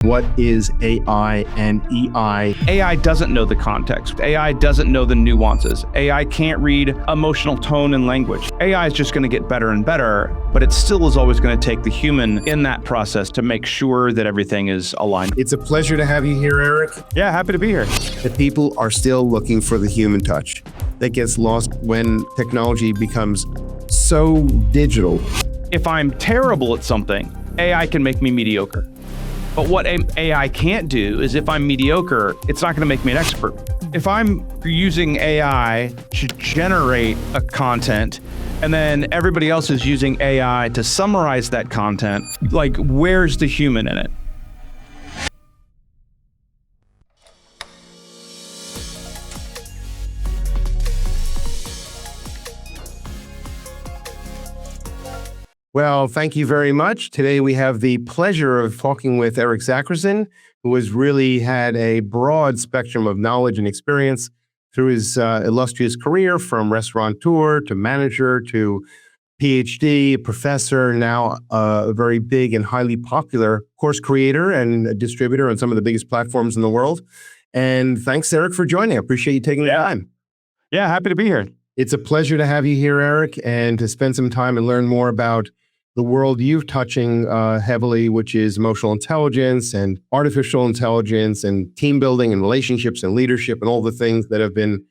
What is AI and EI? AI doesn't know the context. AI doesn't know the nuances. AI can't read emotional tone and language. AI is just going to get better and better, but it still is always going to take the human in that process to make sure that everything is aligned. It's a pleasure to have you here, Eric. Yeah, happy to be here. The people are still looking for the human touch that gets lost when technology becomes so digital. If I'm terrible at something, AI can make me mediocre. But what AI can't do is if I'm mediocre, it's not going to make me an expert. If I'm using AI to generate a content and then everybody else is using AI to summarize that content, like where's the human in it? Well, thank you very much. Today we have the pleasure of talking with Eric Zackrison, who has really had a broad spectrum of knowledge and experience through his illustrious career, from restaurateur to manager to PhD, professor, now a very big and highly popular course creator and a distributor on some of the biggest platforms in the world. And thanks, Eric, for joining. I appreciate you taking the time. Yeah, happy to be here. It's a pleasure to have you here, Eric, and to spend some time and learn more about the world you're touching heavily, which is emotional intelligence and artificial intelligence and team building and relationships and leadership and all the things that have been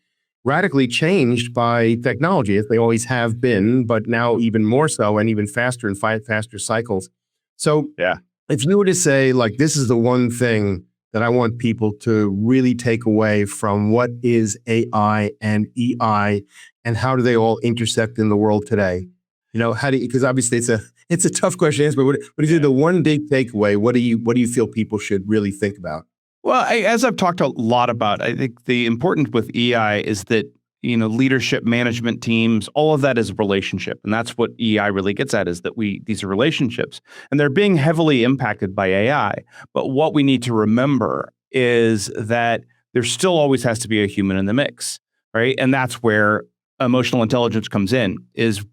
radically changed by technology, as they always have been, but now even more so and even faster and faster cycles. So yeah, if you were to say, like, this is the one thing that I want people to really take away from what is AI and EI and how do they all intersect in the world today? You know, how do you, because obviously it's a tough question to answer, but what is the one big takeaway? What do you feel people should really think about? Well, as I've talked a lot about, I think the important with EI is that, you know, leadership, management teams, all of that is a relationship. And that's what EI really gets at, is that these are relationships and they're being heavily impacted by AI. But what we need to remember is that there still always has to be a human in the mix, right? And that's where emotional intelligence comes in, is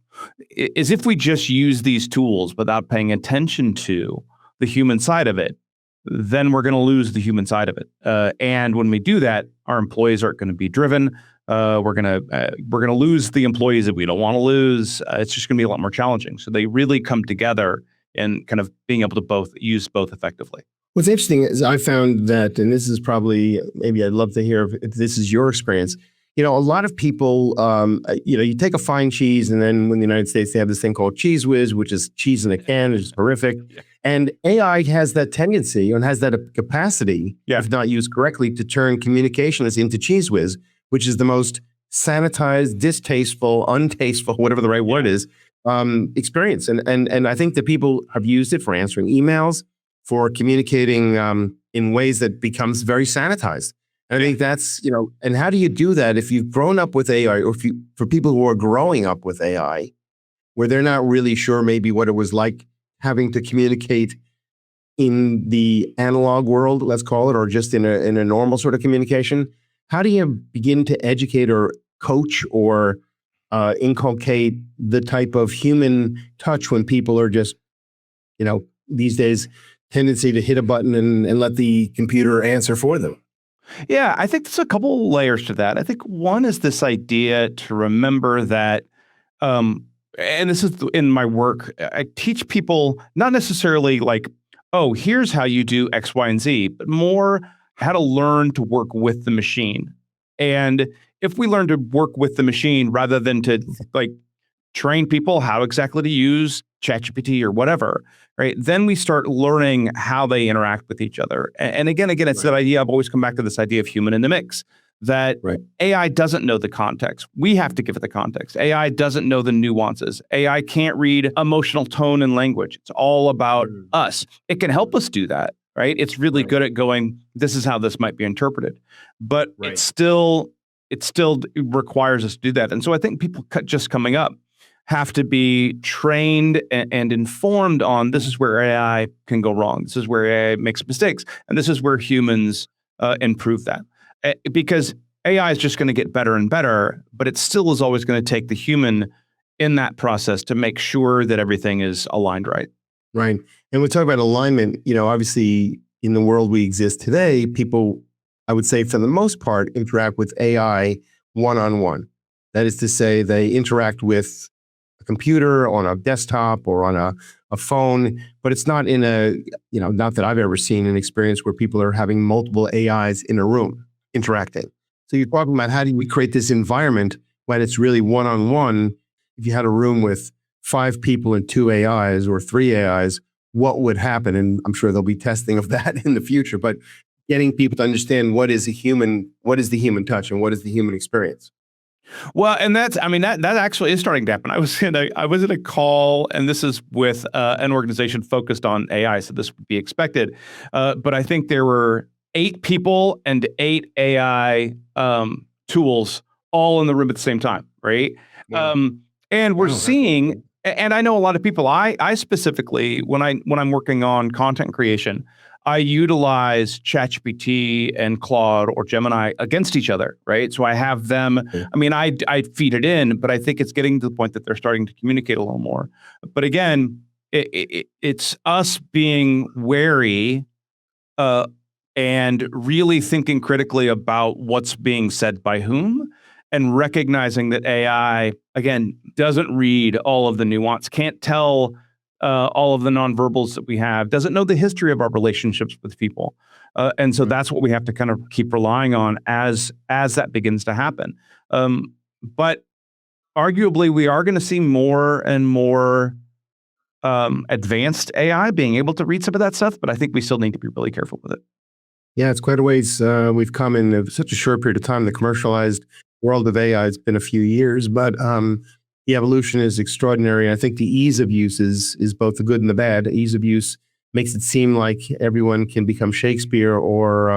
if we just use these tools without paying attention to the human side of it, then we're going to lose the human side of it. And when we do that, our employees aren't going to be driven. We're going to lose the employees that we don't want to lose. It's just going to be a lot more challenging. So they really come together in kind of being able to use both effectively. What's interesting is I found that, and this is probably, maybe I'd love to hear if this is your experience. You know, a lot of people, you know, you take a fine cheese, and then in the United States, they have this thing called Cheese Whiz, which is cheese in a can, which is horrific. Yeah. And AI has that tendency and has that capacity, if not used correctly, to turn communicationist into Cheese Whiz, which is the most sanitized, distasteful, untasteful, whatever the right word is, experience. And I think that people have used it for answering emails, for communicating in ways that becomes very sanitized. And I think that's, you know, and how do you do that if you've grown up with AI, or for people who are growing up with AI, where they're not really sure maybe what it was like having to communicate in the analog world, let's call it, or just in a normal sort of communication? How do you begin to educate or coach or inculcate the type of human touch when people are just, you know, these days, tendency to hit a button and let the computer answer for them? Yeah, I think there's a couple layers to that. I think one is this idea to remember that, and this is in my work, I teach people not necessarily like, oh, here's how you do X, Y, and Z, but more how to learn to work with the machine. And if we learn to work with the machine rather than to like train people how exactly to use ChatGPT or whatever, right? Then we start learning how they interact with each other. And again, it's that idea. I've always come back to this idea of human in the mix, that AI doesn't know the context. We have to give it the context. AI doesn't know the nuances. AI can't read emotional tone and language. It's all about us. It can help us do that, right? It's really good at going, this is how this might be interpreted. But it still requires us to do that. And so I think people just coming up have to be trained and informed on, this is where AI can go wrong. This is where AI makes mistakes. And this is where humans improve that. Because AI is just going to get better and better, but it still is always going to take the human in that process to make sure that everything is aligned right. Right. And we talk about alignment, you know, obviously in the world we exist today, people, I would say for the most part, interact with AI one-on-one. That is to say, they interact with a computer on a desktop or on a phone, but it's not in a, not that I've ever seen an experience where people are having multiple AIs in a room interacting. So you're talking about how do we create this environment when it's really one-on-one. If you had a room with 5 people and 2 AIs or 3 AIs, what would happen? And I'm sure there'll be testing of that in the future, but getting people to understand what is the human touch and what is the human experience. Well, and that actually is starting to happen. I was in a call, and this is with an organization focused on AI, so this would be expected. But I think there were 8 people and 8 AI tools all in the room at the same time, right? Yeah. And we're seeing, and I know a lot of people. I specifically, when I'm working on content creation, I utilize ChatGPT and Claude or Gemini against each other, right? So I have them. I mean, I feed it in, but I think it's getting to the point that they're starting to communicate a little more. But again, it's us being wary and really thinking critically about what's being said by whom, and recognizing that AI, again, doesn't read all of the nuance, can't tell all of the nonverbals that we have, doesn't know the history of our relationships with people. And so that's what we have to kind of keep relying on as that begins to happen. But arguably, we are going to see more and more advanced AI being able to read some of that stuff, but I think we still need to be really careful with it. Yeah, it's quite a ways we've come in such a short period of time. The commercialized world of AI has been a few years, but the evolution is extraordinary. I think the ease of use is both the good and the bad. Ease of use makes it seem like everyone can become Shakespeare, or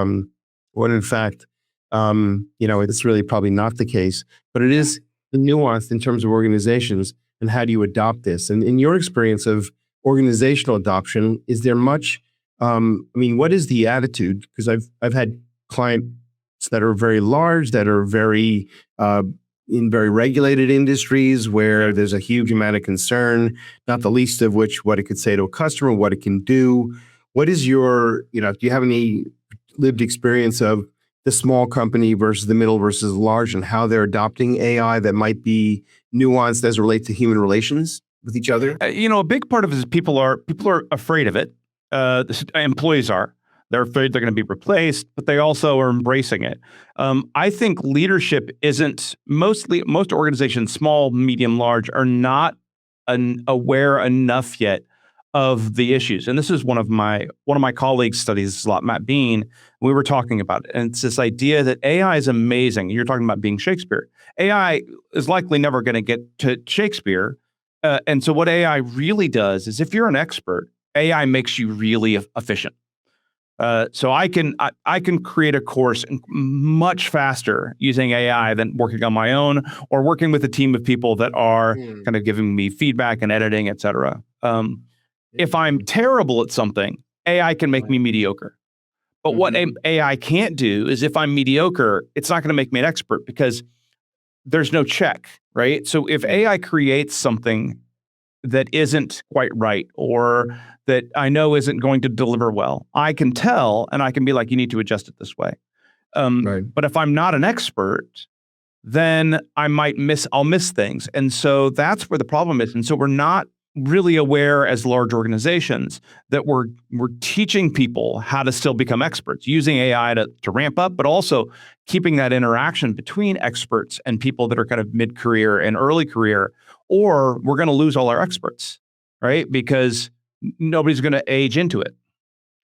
when in fact, it's really probably not the case. But it is nuanced in terms of organizations and how do you adopt this. And in your experience of organizational adoption, is there much? What is the attitude? Because I've had clients that are very large, that are very in very regulated industries where there's a huge amount of concern, not the least of which what it could say to a customer, what it can do. What is your, do you have any lived experience of the small company versus the middle versus large, and how they're adopting AI that might be nuanced as it relates to human relations with each other? A big part of it is people are afraid of it. Employees are. They're afraid they're going to be replaced, but they also are embracing it. I think leadership isn't most organizations, small, medium, large, are not aware enough yet of the issues. And this is one of my colleagues studies this a lot, Matt Bean. We were talking about it, and it's this idea that AI is amazing. You're talking about being Shakespeare. AI is likely never going to get to Shakespeare, and so what AI really does is, if you're an expert, AI makes you really efficient. So I can create a course much faster using AI than working on my own or working with a team of people that are kind of giving me feedback and editing, et cetera. If I'm terrible at something, AI can make me mediocre. But what AI can't do is, if I'm mediocre, it's not going to make me an expert because there's no check, right? So if AI creates something that isn't quite right, or that I know isn't going to deliver well, I can tell, and I can be like, you need to adjust it this way. Right. But if I'm not an expert, then I'll miss things. And so that's where the problem is. And so we're not really aware as large organizations that we're teaching people how to still become experts, using AI to ramp up, but also keeping that interaction between experts and people that are kind of mid-career and early career, or we're going to lose all our experts, right? Because nobody's going to age into it.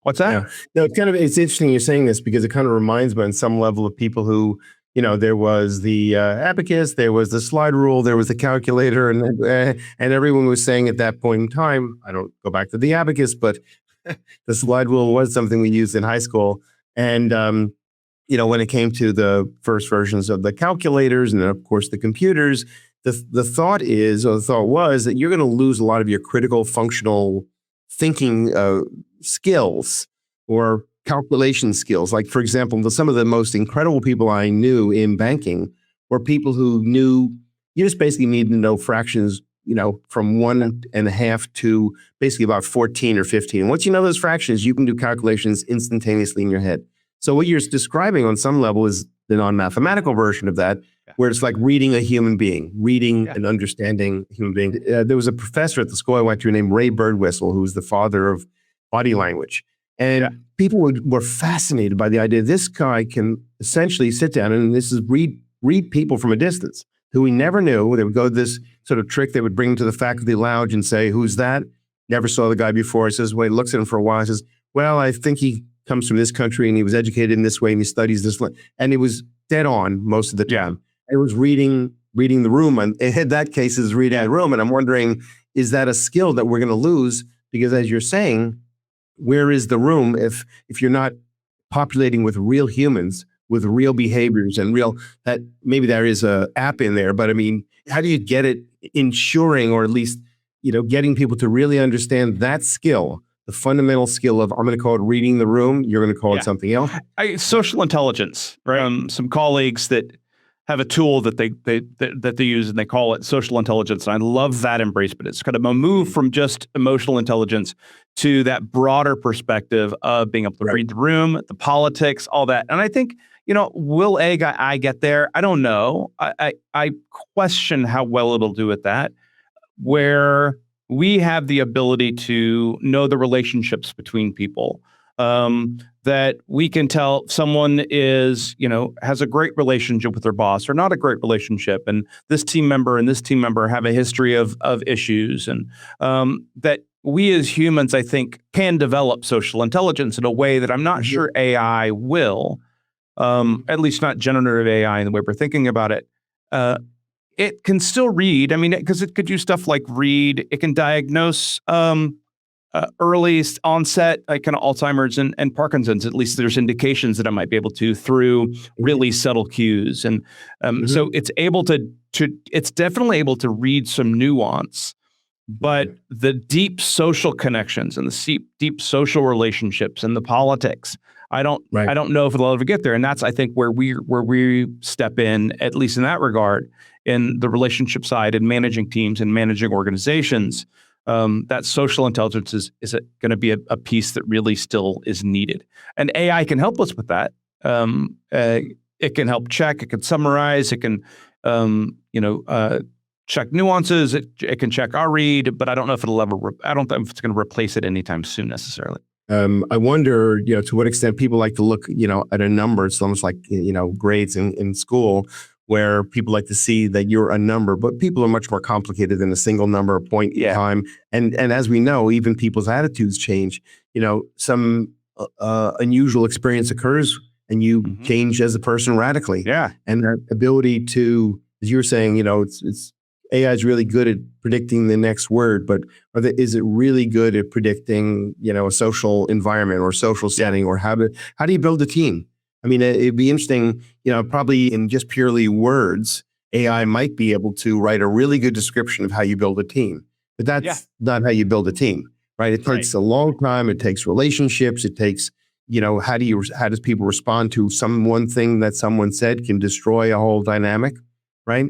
What's that? Yeah. No, it's interesting you're saying this, because it kind of reminds me on some level of people who, there was the abacus, there was the slide rule, there was the calculator, and everyone was saying at that point in time, I don't go back to the abacus, but the slide rule was something we used in high school. And, when it came to the first versions of the calculators and then, of course, the computers, the thought was that you're going to lose a lot of your critical functional thinking skills or calculation skills. Like, for example, some of the most incredible people I knew in banking were people who knew you just basically need to know fractions from 1.5 to basically about 14 or 15. And once you know those fractions, you can do calculations instantaneously in your head. So what you're describing on some level is the non-mathematical version of that, where it's like reading a human being, reading and understanding a human being. There was a professor at the school I went to named Ray Birdwhistle, who was the father of body language. And people were fascinated by the idea this guy can essentially sit down and read people from a distance who we never knew. They would go this sort of trick. They would bring him to the faculty lounge and say, "Who's that?" Never saw the guy before. He says, well, he looks at him for a while. He says, "Well, I think he comes from this country and he was educated in this way and he studies this." And it was dead on most of the time. It was reading the room. And in that case, is reading the room. And I'm wondering, is that a skill that we're going to lose? Because as you're saying, where is the room if you're not populating with real humans, with real behaviors and that maybe there is a app in there, but I mean, how do you get it ensuring, or at least, getting people to really understand that skill, the fundamental skill of, I'm going to call it reading the room, you're going to call it something else? Social intelligence, right? Some colleagues that have a tool that they use and they call it social intelligence. And I love that embrace, but it's kind of a move from just emotional intelligence to that broader perspective of being able to read the room, the politics, all that. And I think, will AI get there? I don't know. I question how well it'll do at that, where we have the ability to know the relationships between people. That we can tell someone has a great relationship with their boss or not a great relationship. And this team member and this team member have a history of issues. And that we as humans, I think, can develop social intelligence in a way that I'm not sure AI will, at least not generative AI in the way we're thinking about it. It can still read. I mean, because it could do stuff like read. It can diagnose early onset, like kind of Alzheimer's and Parkinson's. At least there's indications that I might be able to through really subtle cues. And so it's able it's definitely able to read some nuance, but the deep social connections and the deep social relationships and the politics, I don't know if it'll ever get there. And that's, I think, where we step in, at least in that regard, in the relationship side and managing teams and managing organizations. That social intelligence is going to be a piece that really still is needed. And AI can help us with that. It can help check, it can summarize, it can, check nuances, it can check our read, but I don't know if I don't think it's going to replace it anytime soon necessarily. I wonder, to what extent people like to look, at a number. It's almost like, grades in school, where people like to see that you're a number, but people are much more complicated than a single number, a point in time. And as we know, even people's attitudes change. Some unusual experience occurs and you change as a person radically. Yeah. And that ability to, as you were saying, it's AI is really good at predicting the next word, but is it really good at predicting, a social environment or social setting, or how do you build a team? I mean, it'd be interesting, probably in just purely words, AI might be able to write a really good description of how you build a team, but that's not how you build a team, right? It takes a long time. It takes relationships. It takes, how does people respond to one thing that someone said can destroy a whole dynamic, right?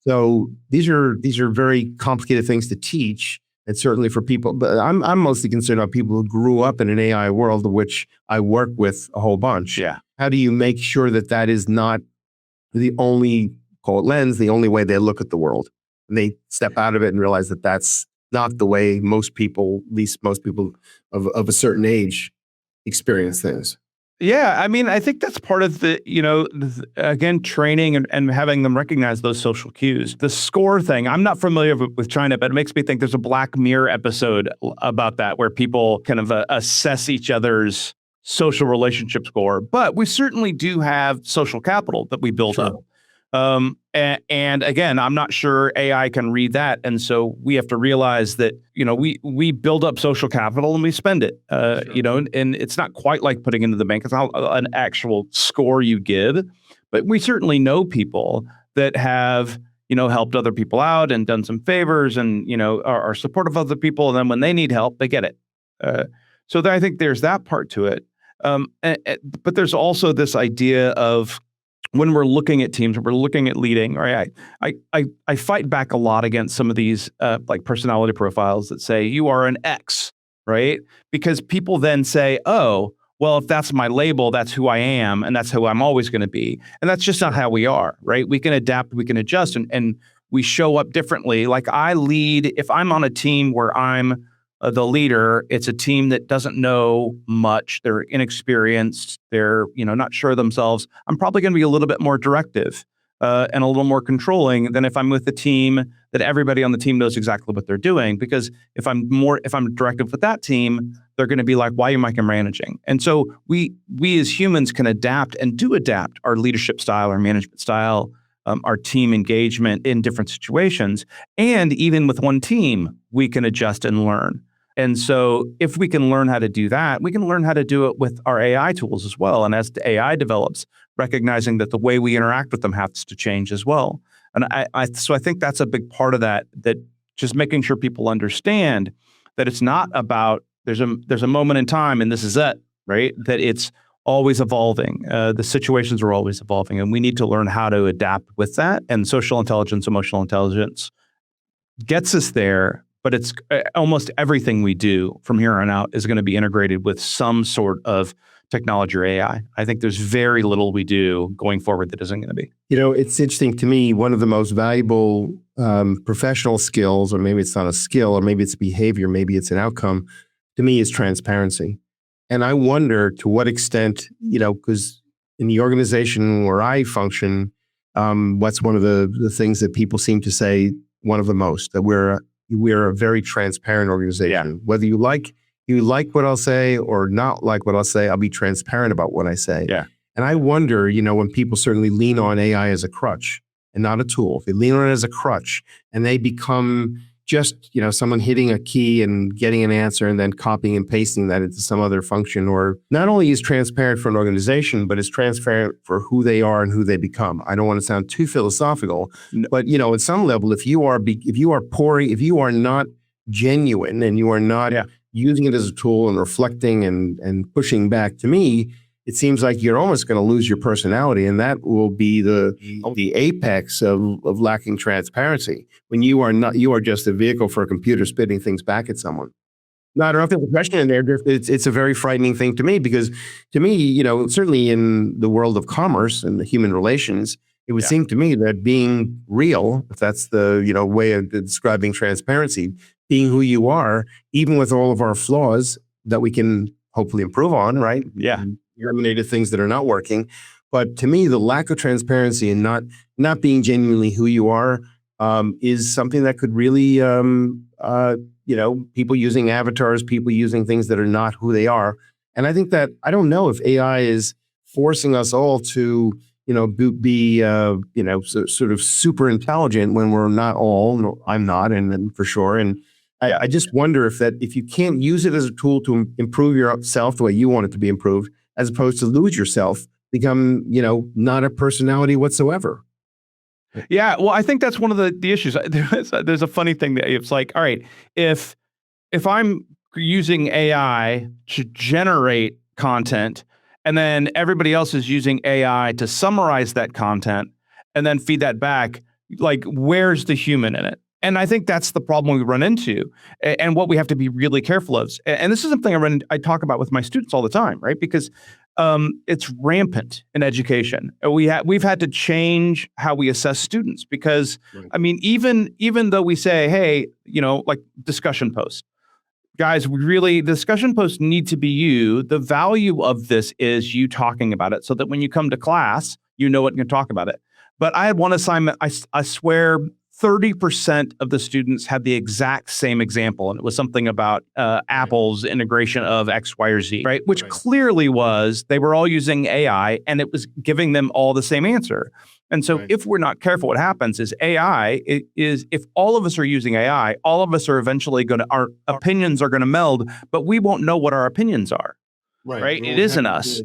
So these are very complicated things to teach. And certainly for people, but I'm mostly concerned about people who grew up in an AI world, of which I work with a whole bunch. Yeah. How do you make sure that is not the only, call it lens, the only way they look at the world? And they step out of it and realize that that's not the way most people, at least most people of a certain age, experience things. Yeah, I mean, I think that's part of the, again, training and having them recognize those social cues. The score thing, I'm not familiar with China, but it makes me think there's a Black Mirror episode about that, where people kind of assess each other's social relationship score. But we certainly do have social capital that we build up. And again, I'm not sure AI can read that. And so we have to realize that, we build up social capital and we spend it, and it's not quite like putting into the bank. It's not an actual score you give, but we certainly know people that have, helped other people out and done some favors and, are supportive of other people. And then when they need help, they get it. So I think there's that part to it. But there's also this idea of when we're looking at teams, when we're looking at leading, right? I fight back a lot against some of these like personality profiles that say you are an X, right? Because people then say, oh, well, if that's my label, that's who I am, and that's who I'm always going to be. And that's just not how we are, right? We can adapt, we can adjust, and we show up differently. Like I lead, if I'm on a team where I'm the leader, it's a team that doesn't know much. They're inexperienced. They're, not sure of themselves. I'm probably going to be a little bit more directive and a little more controlling than if I'm with a team that everybody on the team knows exactly what they're doing. Because if I'm directive with that team, they're going to be like, why are you micromanaging? And so we as humans can adapt and do adapt our leadership style, our management style, our team engagement in different situations. And even with one team, we can adjust and learn. And so if we can learn how to do that, we can learn how to do it with our AI tools as well. And as the AI develops, recognizing that the way we interact with them has to change as well. And so I think that's a big part of that just making sure people understand that it's not about there's a moment in time and this is it, right? That it's always evolving. The situations are always evolving, and we need to learn how to adapt with that. And social intelligence, emotional intelligence gets us there, but it's almost everything we do from here on out is going to be integrated with some sort of technology or AI. I think there's very little we do going forward that isn't going to be. It's interesting to me, one of the most valuable professional skills, or maybe it's not a skill, or maybe it's behavior, maybe it's an outcome, to me is transparency. And I wonder to what extent, because in the organization where I function, what's one of the things that people seem to say one of the most, that we're a very transparent organization. Yeah. Whether you like what I'll say or not like what I'll say, I'll be transparent about what I say. Yeah. And I wonder, when people certainly lean on AI as a crutch and not a tool, if they lean on it as a crutch and they become just, someone hitting a key and getting an answer and then copying and pasting that into some other function, or not only is transparent for an organization, but is transparent for who they are and who they become. I don't want to sound too philosophical, but at some level, if you are not genuine and you are not using it as a tool and reflecting and pushing back, to me, it seems like you're almost going to lose your personality, and that will be the apex of lacking transparency. When you are just a vehicle for a computer spitting things back at someone. No, I don't know if there's a question in there. It's a very frightening thing to me, because to me, certainly in the world of commerce and the human relations, it would seem to me that being real, if that's the way of describing transparency, being who you are, even with all of our flaws that we can hopefully improve on, right? Yeah. Eliminated things that are not working. But to me, the lack of transparency and not being genuinely who you are is something that could really, people using avatars, people using things that are not who they are. And I think that, I don't know if AI is forcing us all to, be sort of super intelligent when we're not all. No, I'm not, and for sure. And I just wonder if you can't use it as a tool to improve yourself the way you want it to be improved, as opposed to lose yourself, become, not a personality whatsoever. Yeah, well, I think that's one of the issues. There's a funny thing that it's like, all right, if I'm using AI to generate content, and then everybody else is using AI to summarize that content and then feed that back, like, where's the human in it? And I think that's the problem we run into, and what we have to be really careful of. And this is something I talk about with my students all the time, right? Because it's rampant in education. We've had to change how we assess students, because I mean, even though we say, hey, like discussion posts, guys, discussion posts need to be you. The value of this is you talking about it, so that when you come to class, you know what you can talk about it. But I had one assignment, I swear 30% of the students had the exact same example, and it was something about Apple's integration of X, Y, or Z, right? Which clearly was they were all using AI, and it was giving them all the same answer. And so if we're not careful, what happens is if all of us are using AI, all of us are eventually our opinions are going to meld, but we won't know what our opinions are. Right. It isn't us.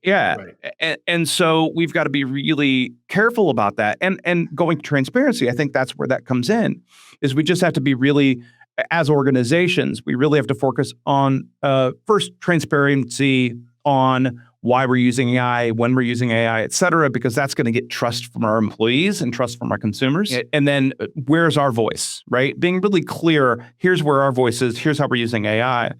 Yeah. Right. And so we've got to be really careful about that. And going to transparency, I think that's where that comes in, is we just have to be really, as organizations, we really have to focus on first transparency on why we're using AI, when we're using AI, et cetera, because that's going to get trust from our employees and trust from our consumers. And then where's our voice, right? Being really clear, here's where our voice is, here's how we're using AI.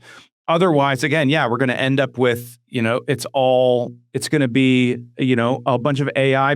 Otherwise, again, yeah, we're going to end up with, it's going to be, a bunch of AI.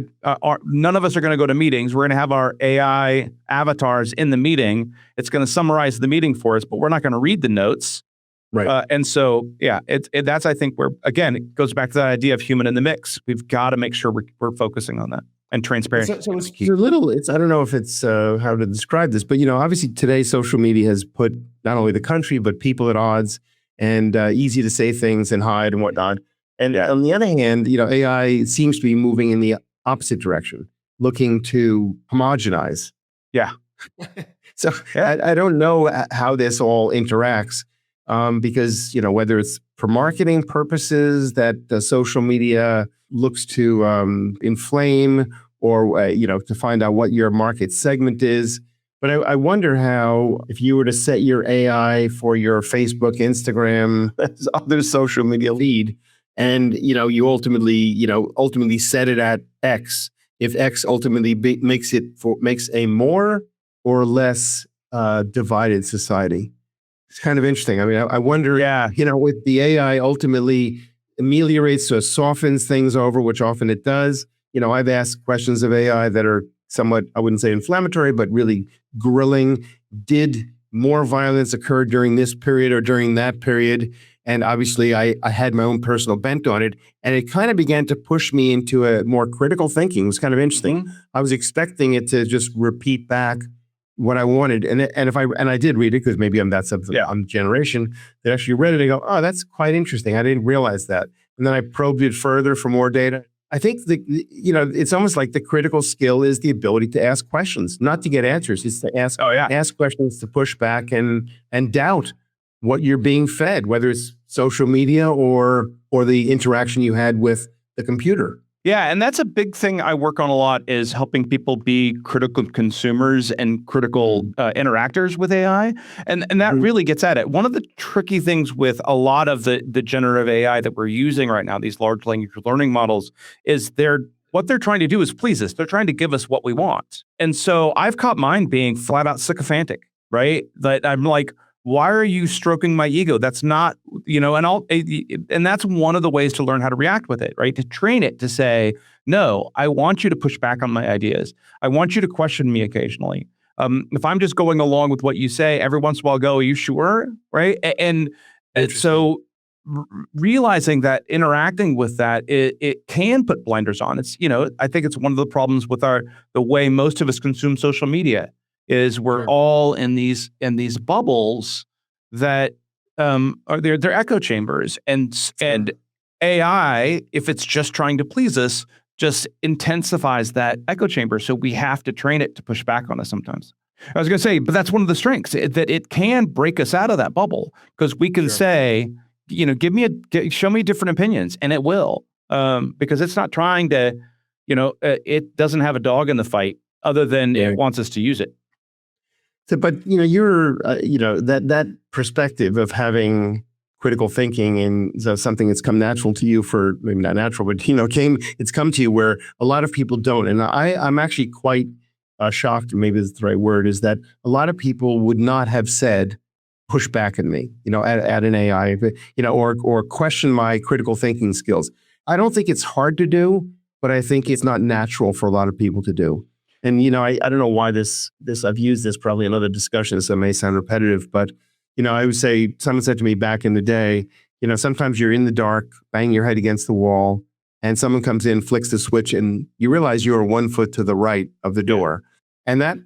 None of us are going to go to meetings. We're going to have our AI avatars in the meeting. It's going to summarize the meeting for us, but we're not going to read the notes. Right. And so, yeah, that's, I think, where, again, it goes back to that idea of human in the mix. We've got to make sure we're focusing on that and transparency. So it's a little, I don't know if it's how to describe this, but, obviously today social media has put not only the country, but people at odds, and easy to say things and hide and whatnot. And on the other hand, AI seems to be moving in the opposite direction, looking to homogenize. Yeah. So Yeah. I don't know how this all interacts, because, whether it's for marketing purposes that social media looks to inflame, or, to find out what your market segment is. But I wonder how, if you were to set your AI for your Facebook, Instagram, other social media feed, and you ultimately set it at X, if X ultimately makes a more or less divided society. It's kind of interesting. I mean, I wonder, Yeah. with the AI ultimately ameliorates or softens things over, which often it does. I've asked questions of AI that are somewhat, I wouldn't say inflammatory, but really grilling. Did more violence occur during this period or during that period? And obviously I had my own personal bent on it, and it kind of began to push me into a more critical thinking. It was kind of interesting. Mm-hmm. I was expecting it to just repeat back what I wanted. And I did read it, because maybe I'm that I'm the generation that actually read it and go, oh, that's quite interesting. I didn't realize that. And then I probed it further for more data. I think it's almost like the critical skill is the ability to ask questions, not to get answers. It's to ask questions, to push back and doubt what you're being fed, whether it's social media or the interaction you had with the computer. Yeah, and that's a big thing I work on a lot, is helping people be critical consumers and critical interactors with AI. And that really gets at it. One of the tricky things with a lot of the generative AI that we're using right now, these large language learning models, is what they're trying to do is please us. They're trying to give us what we want. And so I've caught mine being flat out sycophantic, right? That I'm like, why are you stroking my ego? That's not, and that's one of the ways to learn how to react with it, right? To train it to say, no, I want you to push back on my ideas. I want you to question me occasionally. If I'm just going along with what you say, every once in a while I'll go, are you sure? Right? And so realizing that, interacting with that, it can put blinders on. It's, I think it's one of the problems with the way most of us consume social media. Is we're all in these bubbles that are they're echo chambers, and AI, if it's just trying to please us, just intensifies that echo chamber. So we have to train it to push back on us sometimes. I was going to say, but that's one of the strengths, that it can break us out of that bubble, because we can say, show me different opinions, and it will, because it's not trying to, it doesn't have a dog in the fight other than it wants us to use it. So, but you're that perspective of having critical thinking, and something that's come natural to you, for maybe not natural, but it's come to you where a lot of people don't. And I'm actually quite shocked, maybe that's the right word, is that a lot of people would not have said, push back at me, at an AI, or question my critical thinking skills. I don't think it's hard to do, but I think it's not natural for a lot of people to do. And, I don't know why this I've used this probably in other discussions, so it may sound repetitive, but, I would say, someone said to me back in the day, sometimes you're in the dark, bang your head against the wall, and someone comes in, flicks the switch, and you realize you're 1 foot to the right of the door. And that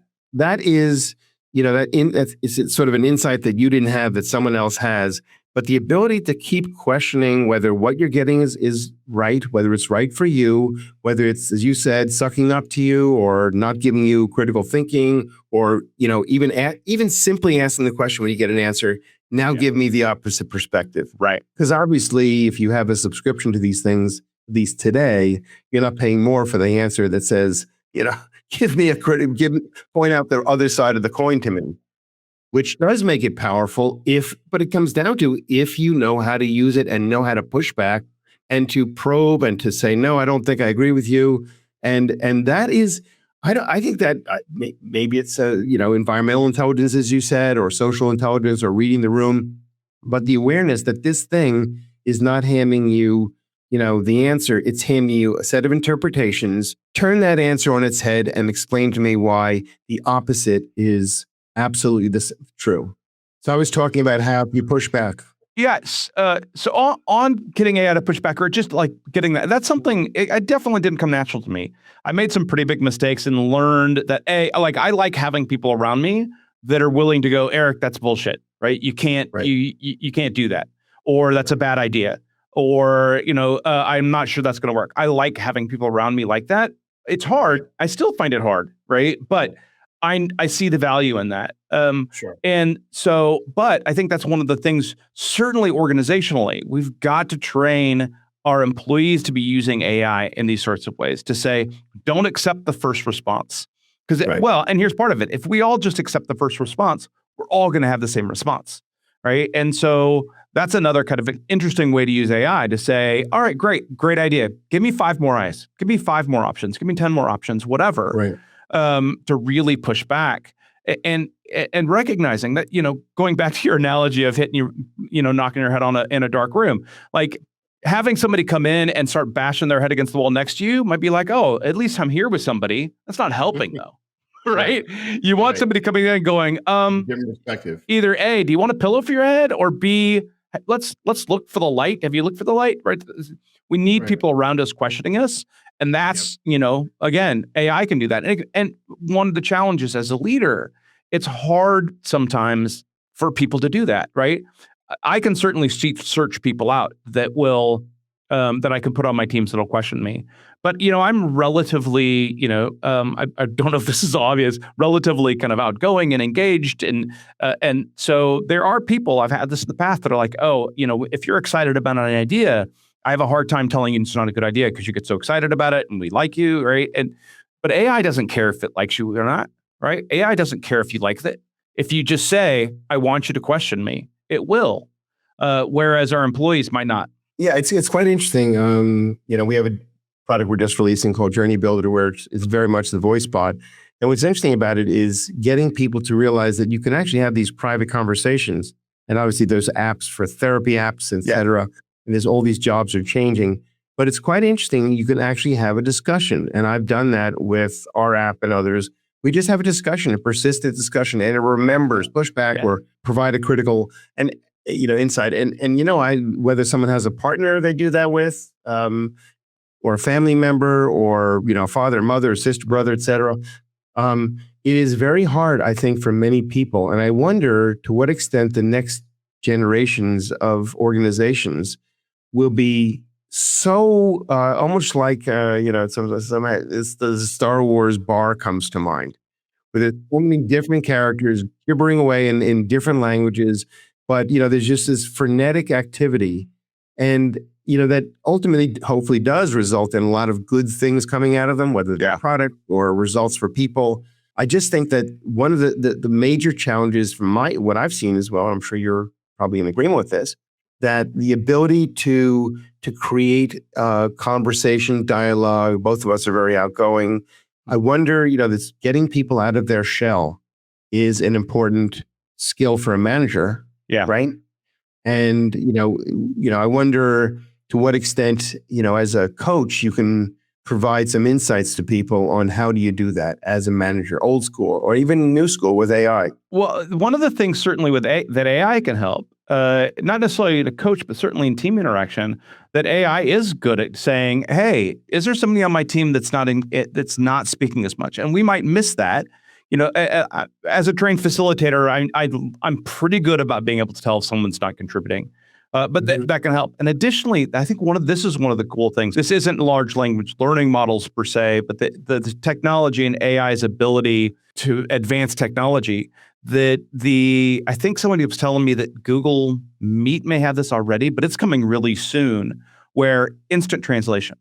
is, it's sort of an insight that you didn't have that someone else has. But the ability to keep questioning whether what you're getting is right, whether it's right for you, whether it's, as you said, sucking up to you or not giving you critical thinking, or even simply asking the question when you get an answer, now give me the opposite perspective. Right. Because obviously, if you have a subscription to these things, these today, you're not paying more for the answer that says, give me point out the other side of the coin to me. Which does make it powerful but it comes down to, if you know how to use it and know how to push back, and to probe and to say, no, I don't think I agree with you. And that is, I think that maybe it's environmental intelligence, as you said, or social intelligence, or reading the room, but the awareness that this thing is not handing you, the answer. It's handing you a set of interpretations. Turn that answer on its head and explain to me why the opposite is absolutely true. So I was talking about how you push back. Yes. So on getting AI to push back, or just like getting that's something I definitely didn't come natural to me. I made some pretty big mistakes and learned that I like having people around me that are willing to go, Eric, that's bullshit, right? You can't, Right. you can't do that, or that's a bad idea, or I'm not sure that's going to work. I like having people around me like that. It's hard. I still find it hard, right? But I see the value in that. Sure. And so, but I think that's one of the things, certainly organizationally, we've got to train our employees to be using AI in these sorts of ways, to say, don't accept the first response. Because, Right. and here's part of it. If we all just accept the first response, we're all going to have the same response, right? And so that's another kind of an interesting way to use AI, to say, all right, great idea. Give me 5 more eyes. Give me 5 more options. Give me 10 more options, whatever. Right. To really push back, and recognizing that, going back to your analogy of hitting knocking your head in a dark room, like having somebody come in and start bashing their head against the wall next to you might be like, oh, at least I'm here with somebody. That's not helping though, right? You want somebody coming in and going, Different perspective. either A, do you want a pillow for your head, or B, let's look for the light. Have you looked for the light? Right. We need people around us questioning us. And that's, again, AI can do that. And one of the challenges as a leader, it's hard sometimes for people to do that, right? I can certainly search people out that will, that I can put on my teams that'll question me. But, I'm relatively, I don't know if this is obvious, relatively kind of outgoing and engaged. And so there are people, I've had this in the past, that are like, oh, if you're excited about an idea, I have a hard time telling you it's not a good idea because you get so excited about it and we like you, right? But AI doesn't care if it likes you or not, right? AI doesn't care if you like it. If you just say, I want you to question me, it will. Whereas our employees might not. Yeah, it's quite interesting. We have a product we're just releasing called Journey Builder, where it's very much the voice bot. And what's interesting about it is getting people to realize that you can actually have these private conversations. And obviously there's apps for therapy apps, et cetera. And there's all these jobs are changing. But it's quite interesting. You can actually have a discussion. And I've done that with our app and others. We just have a discussion, a persistent discussion, and it remembers pushback or provide a critical and insight. And whether someone has a partner they do that with, or a family member, or father, mother, sister, brother, et cetera. It is very hard, I think, for many people. And I wonder to what extent the next generations of organizations will be so almost like it's the Star Wars bar comes to mind, with so many different characters gibbering away in different languages, but there's just this frenetic activity, and that ultimately hopefully does result in a lot of good things coming out of them, whether they're product or results for people. I just think that one of the major challenges from what I've seen as well, and I'm sure you're probably in agreement with this, that the ability to create conversation, dialogue, both of us are very outgoing. I wonder, this getting people out of their shell is an important skill for a manager, right? And, I wonder to what extent, as a coach, you can provide some insights to people on how do you do that as a manager, old school or even new school with AI. Well, one of the things certainly that AI can help, not necessarily to coach, but certainly in team interaction, that AI is good at saying, hey, is there somebody on my team that's not speaking as much? And we might miss that. As a trained facilitator, I'm pretty good about being able to tell if someone's not contributing. But that can help. And additionally, I think this is one of the cool things. This isn't large language learning models per se, but the technology and AI's ability to advance technology. I think somebody was telling me that Google Meet may have this already, but it's coming really soon, where instant translation,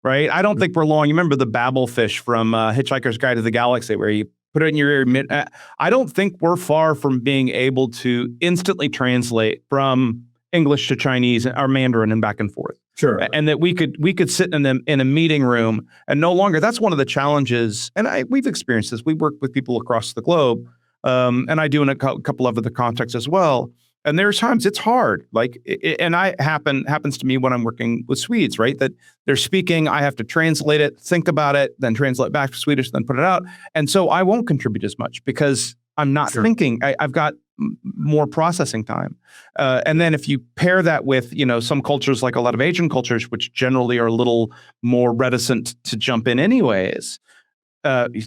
right? I don't think we're long. You remember the Babelfish from Hitchhiker's Guide to the Galaxy, where you put it in your ear. I don't think we're far from being able to instantly translate from English to Chinese or Mandarin and back and forth. Sure. and that we could sit in a meeting room and no longer. That's one of the challenges, and we've experienced this. We work with people across the globe, and I do in a couple of other contexts as well. And there's times it's hard, happens to me when I'm working with Swedes, right? That they're speaking, I have to translate it, think about it, then translate back to Swedish, then put it out. And so I won't contribute as much because I'm not thinking. I've got more processing time. And then if you pair that with, some cultures, like a lot of Asian cultures, which generally are a little more reticent to jump in anyways,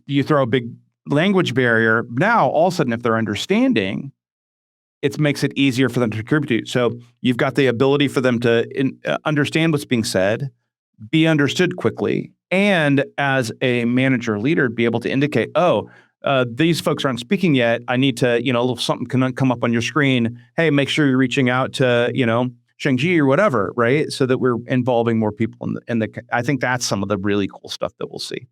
you throw a big language barrier. Now, all of a sudden, if they're understanding, it makes it easier for them to contribute. So you've got the ability for them to understand what's being said, be understood quickly, and as a manager or leader, be able to indicate, these folks aren't speaking yet. I need to, a little something can come up on your screen. Hey, make sure you're reaching out to, Shengji or whatever, right? So that we're involving more people I think that's some of the really cool stuff that we'll see.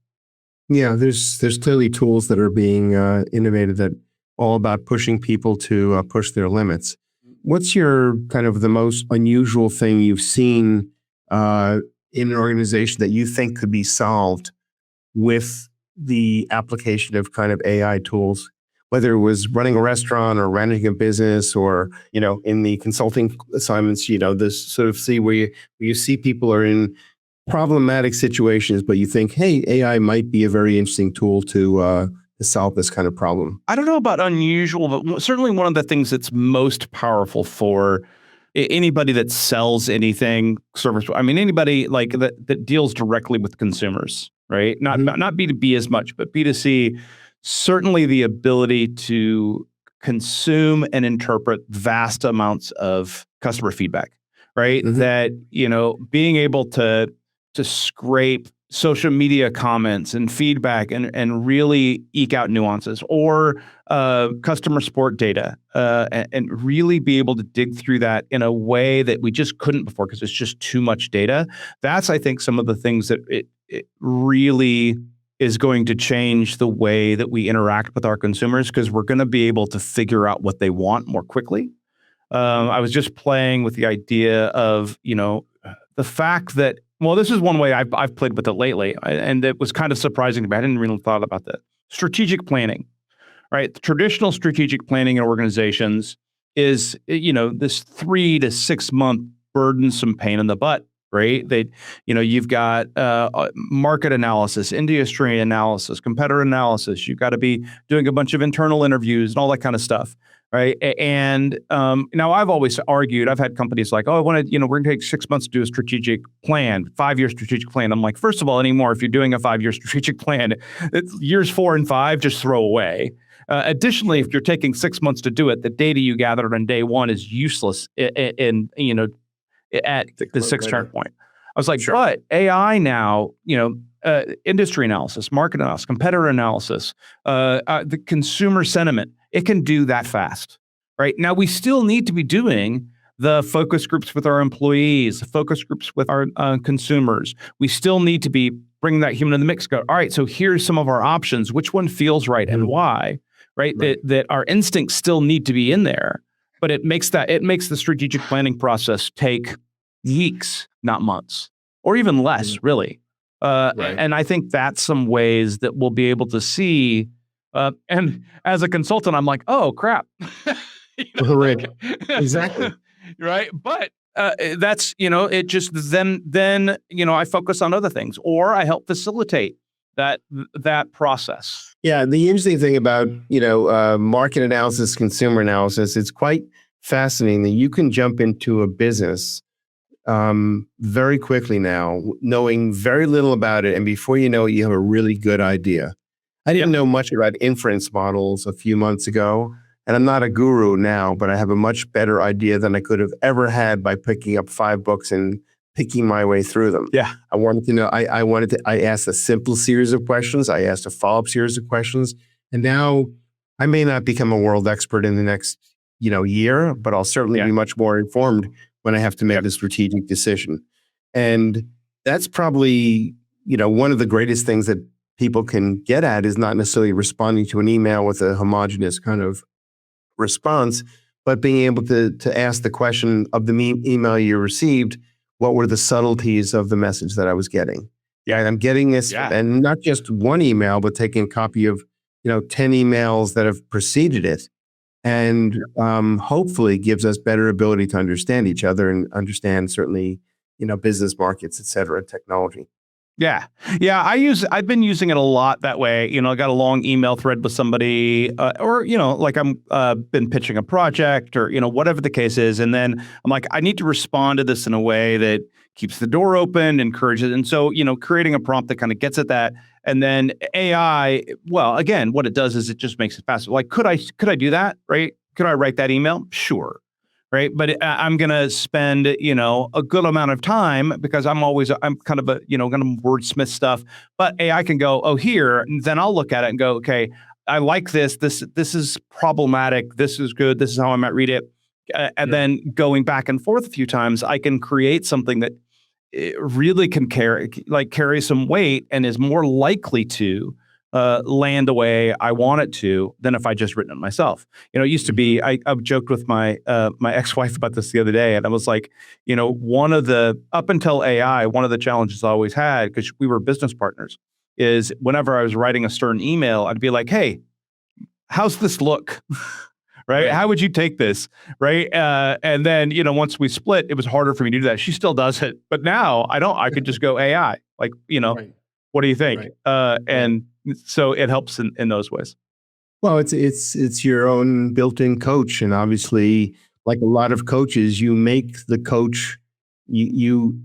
Yeah, there's clearly tools that are being innovated that all about pushing people to push their limits. What's your kind of the most unusual thing you've seen in an organization that you think could be solved with the application of kind of AI tools, whether it was running a restaurant or running a business or, in the consulting assignments, this sort of where you see people are in problematic situations, but you think, hey, AI might be a very interesting tool to solve this kind of problem. I don't know about unusual, but certainly one of the things that's most powerful for anybody that sells anything, service. I mean, anybody like that deals directly with consumers, right? Not B2B as much, but B2C. Certainly, the ability to consume and interpret vast amounts of customer feedback, right? That being able to scrape social media comments and feedback and really eke out nuances, or customer support data, and really be able to dig through that in a way that we just couldn't before because it's just too much data. That's, I think, some of the things that it really is going to change the way that we interact with our consumers, because we're going to be able to figure out what they want more quickly. I was just playing with the idea of, the fact that, well, this is one way I've played with it lately, and it was kind of surprising to me. I didn't really thought about that. Strategic planning, right? The traditional strategic planning in organizations is, this 3 to 6 month burdensome pain in the butt, right? You've got market analysis, industry analysis, competitor analysis. You've got to be doing a bunch of internal interviews and all that kind of stuff. Right. And now I've always argued, I've had companies like, we're going to take 6 months to do a strategic plan, 5-year strategic plan. I'm like, first of all, anymore, if you're doing a 5-year strategic plan, years 4 and 5, just throw away. Additionally, if you're taking 6 months to do it, the data you gathered on day one is useless at the 6 turn point. I was like, sure. But AI now, industry analysis, market analysis, competitor analysis, the consumer sentiment, it can do that fast, right? Now, we still need to be doing the focus groups with our employees, the focus groups with our consumers. We still need to be bringing that human in the mix. Go, all right, so here's some of our options. Which one feels right and why, right? That our instincts still need to be in there, but it makes the strategic planning process take weeks, not months, or even less, really. And I think that's some ways that we'll be able to see. And as a consultant, I'm like, oh, crap. Right. Exactly. Right. But that's, it just then, I focus on other things, or I help facilitate that process. Yeah. The interesting thing about, market analysis, consumer analysis, it's quite fascinating that you can jump into a business very quickly now, knowing very little about it. And before you know it, you have a really good idea. I didn't know much about inference models a few months ago, and I'm not a guru now, but I have a much better idea than I could have ever had by picking up 5 books and picking my way through them. Yeah. I wanted to know, I asked a simple series of questions. I asked a follow-up series of questions. And now I may not become a world expert in the next, year, but I'll certainly be much more informed when I have to make a strategic decision. And that's probably, one of the greatest things that people can get at is not necessarily responding to an email with a homogeneous kind of response, but being able to ask the question of the email you received, what were the subtleties of the message that I was getting. Yeah, and I'm getting this, and not just one email, but taking a copy of 10 emails that have preceded it, and hopefully gives us better ability to understand each other and understand certainly business markets, et cetera, technology. Yeah. Yeah. I've been using it a lot that way. I got a long email thread with somebody, or, like I'm been pitching a project or, whatever the case is. And then I'm like, I need to respond to this in a way that keeps the door open, encourages. And so, creating a prompt that kind of gets at that. And then AI, well, again, what it does is it just makes it faster. Like, could I do that? Right. Could I write that email? Sure. Right. But I'm going to spend, a good amount of time because I'm kind of going to wordsmith stuff. But AI can go, oh, here. And then I'll look at it and go, okay, I like this. This is problematic. This is good. This is how I might read it. And then going back and forth a few times, I can create something that really can carry some weight and is more likely to land the way I want it to than if I just written it myself. It used to be, I joked with my ex-wife about this the other day, and I was like, up until AI, one of the challenges I always had, because we were business partners, is whenever I was writing a stern email, I'd be like, hey, how's this look? Right? How would you take this? Right? And then, once we split, it was harder for me to do that. She still does it, but now I could just go AI, like, what do you think? And so it helps in those ways. Well, it's your own built-in coach, and obviously, like a lot of coaches, you make the coach. You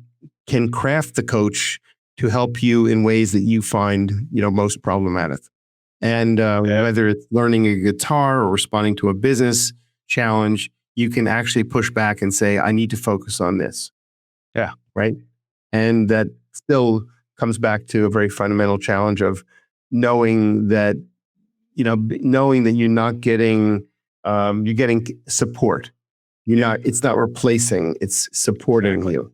can craft the coach to help you in ways that you find most problematic. And whether it's learning a guitar or responding to a business challenge, you can actually push back and say, "I need to focus on this." Yeah. Right. And that still comes back to a very fundamental challenge of knowing that you're not getting, you're getting support. It's not replacing, it's supporting you.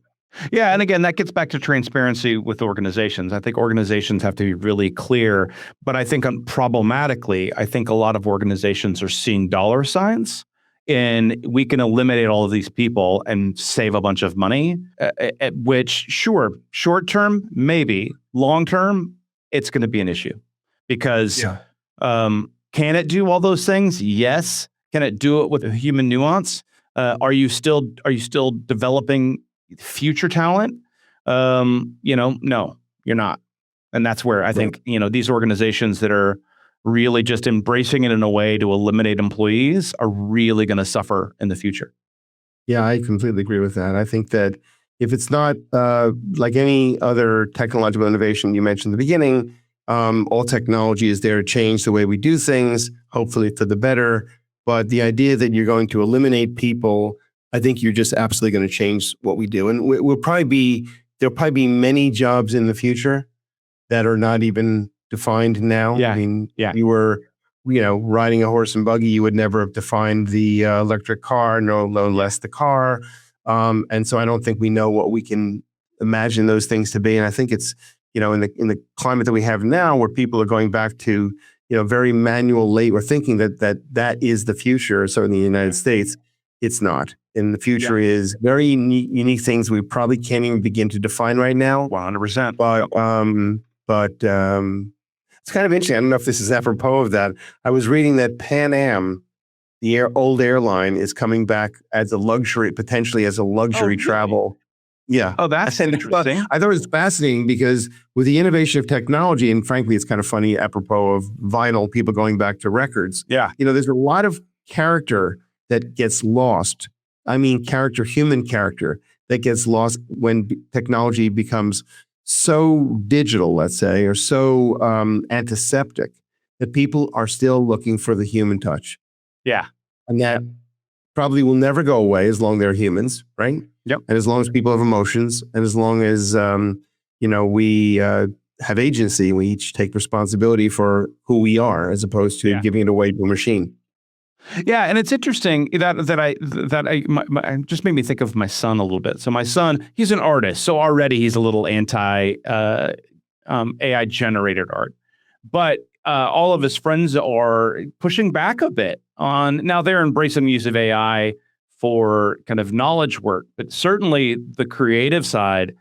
Yeah. And again, that gets back to transparency with organizations. I think organizations have to be really clear, but I think problematically, I think a lot of organizations are seeing dollar signs. And we can eliminate all of these people and save a bunch of money, which, sure, short term, maybe. Long term, it's going to be an issue because can it do all those things? Yes. Can it do it with a human nuance? Are you still developing future talent? No, you're not. And that's where I think, these organizations that are really just embracing it in a way to eliminate employees are really going to suffer in the future. Yeah, I completely agree with that. I think that if it's not like any other technological innovation you mentioned in the beginning, all technology is there to change the way we do things, hopefully for the better. But the idea that you're going to eliminate people, I think you're just absolutely going to change what we do. And there'll probably be many jobs in the future that are not even defined now. Yeah. I mean, you were, riding a horse and buggy, you would never have defined the electric car, no less the car. And so I don't think we know what we can imagine those things to be. And I think it's, in the climate that we have now, where people are going back to, very manual labor, or thinking that is the future, certainly in the United States. It's not. And the future is very unique things we probably can't even begin to define right now. 100%. But it's kind of interesting. I don't know if this is apropos of that. I was reading that Pan Am, the old airline, is coming back as a luxury, potentially as a luxury travel. Yeah. Oh, that's interesting. I thought it was fascinating because with the innovation of technology, and frankly, it's kind of funny apropos of vinyl, people going back to records. Yeah. There's a lot of character that gets lost. I mean, human character that gets lost when technology becomes so digital, let's say, or so antiseptic that people are still looking for the human touch. Yeah. And that probably will never go away as long as they're humans, right? Yep. And as long as people have emotions, and as long as, we have agency, we each take responsibility for who we are, as opposed to giving it away to a machine. Yeah, and it's interesting that just made me think of my son a little bit. So my son, he's an artist, so already he's a little anti AI generated art, but all of his friends are pushing back a bit on. Now they're embracing the use of AI for kind of knowledge work, but certainly the creative side,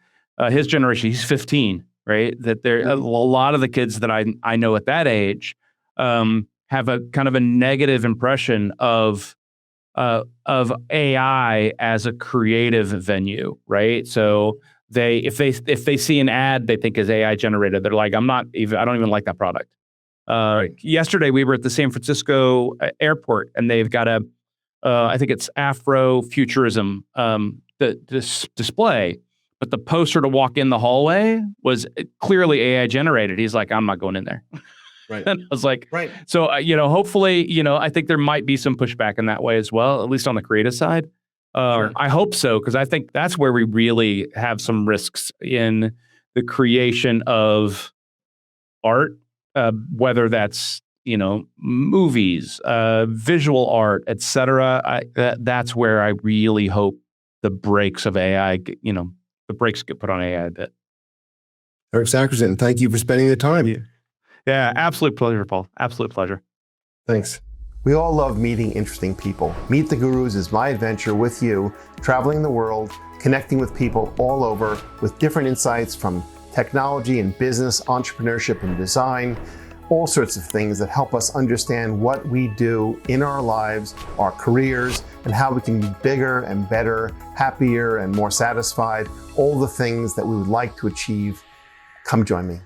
his generation, he's 15, right? That there a lot of the kids that I know at that age have a kind of a negative impression of AI as a creative venue, right? So if they see an ad they think is AI generated, they're like, I don't even like that product. Yesterday we were at the San Francisco airport, and they've got I think it's Afrofuturism display, but the poster to walk in the hallway was clearly AI generated. He's like, I'm not going in there. Right. And I was like, Right. So, hopefully, I think there might be some pushback in that way as well, at least on the creative side. Sure. I hope so, because I think that's where we really have some risks in the creation of art, whether that's, movies, visual art, et cetera. That's where I really hope the brakes of AI, the brakes get put on AI a bit. Eric Zackrison, thank you for spending the time. Yeah, absolute pleasure, Paul. Absolute pleasure. Thanks. We all love meeting interesting people. Meet the Gurus is my adventure with you, traveling the world, connecting with people all over with different insights from technology and business, entrepreneurship and design, all sorts of things that help us understand what we do in our lives, our careers, and how we can be bigger and better, happier and more satisfied, all the things that we would like to achieve. Come join me.